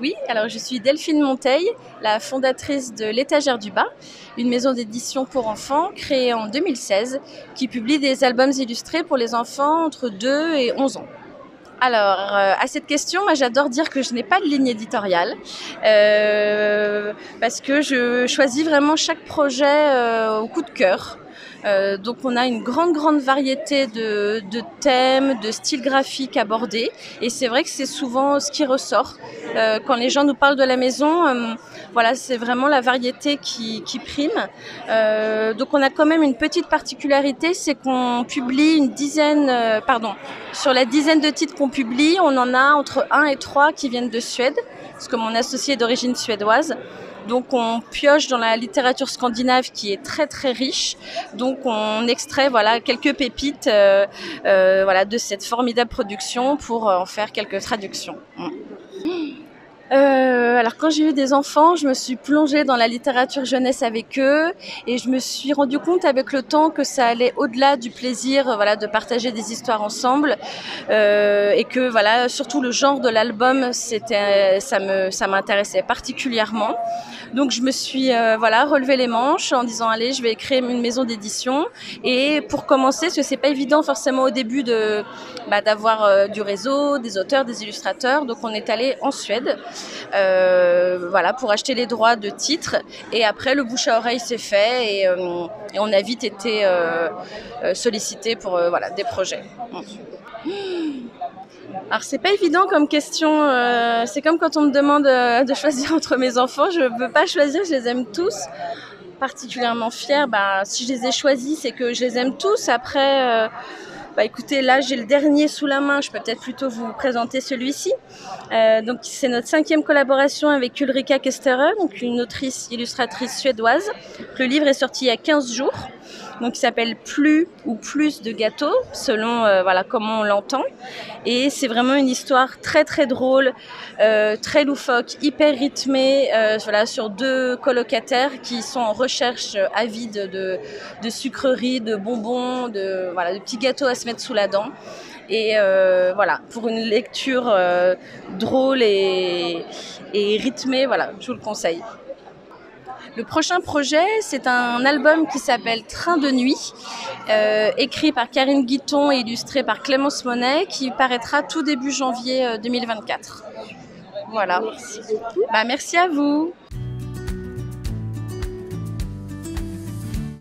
Oui, alors je suis Delphine Monteil, la fondatrice de l'Étagère du Bas, une maison d'édition pour enfants créée en 2016 qui publie des albums illustrés pour les enfants entre 2 et 11 ans. Alors, à cette question, moi j'adore dire que je n'ai pas de ligne éditoriale parce que je choisis vraiment chaque projet au coup de cœur. Donc on a une grande variété de thèmes, de styles graphiques abordés et c'est vrai que c'est souvent ce qui ressort quand les gens nous parlent de la maison. Voilà, c'est vraiment la variété qui prime. Donc on a quand même une petite particularité, c'est qu'on publie sur la dizaine de titres qu'on publie, on en a entre 1 et 3 qui viennent de Suède, parce que mon associé est d'origine suédoise. Donc on pioche dans la littérature scandinave qui est très riche. Donc on extrait quelques pépites de cette formidable production pour en faire quelques traductions. Alors quand j'ai eu des enfants, je me suis plongée dans la littérature jeunesse avec eux et je me suis rendu compte avec le temps que ça allait au-delà du plaisir de partager des histoires ensemble et que surtout le genre de l'album ça m'intéressait particulièrement. Donc je me suis relevé les manches en disant allez, je vais créer une maison d'édition et pour commencer, parce que c'est pas évident forcément au début d'avoir du réseau, des auteurs, des illustrateurs, donc on est allé en Suède. Pour acheter les droits de titres et après le bouche à oreille s'est fait et on a vite été sollicité pour des projets. Alors c'est pas évident comme question, c'est comme quand on me demande de choisir entre mes enfants, je peux pas choisir, je les aime tous. Particulièrement fière, si je les ai choisis, c'est que je les aime tous. Après, écoutez, là j'ai le dernier sous la main, je peux peut-être plutôt vous présenter celui-ci. Donc c'est notre 5e collaboration avec Ulrika Kesterer, donc une autrice illustratrice suédoise. Le livre est sorti il y a 15 jours. Donc il s'appelle Plus ou Plus de gâteaux, selon comment on l'entend. Et c'est vraiment une histoire très drôle, très loufoque, hyper rythmée, sur 2 colocataires qui sont en recherche avide de sucreries, de bonbons, de petits gâteaux à se mettre sous la dent. Et pour une lecture drôle et rythmée, je vous le conseille. Le prochain projet, c'est un album qui s'appelle Train de nuit, écrit par Karine Guiton et illustré par Clémence Monet, qui paraîtra tout début janvier 2024. Voilà. Merci beaucoup. Merci à vous.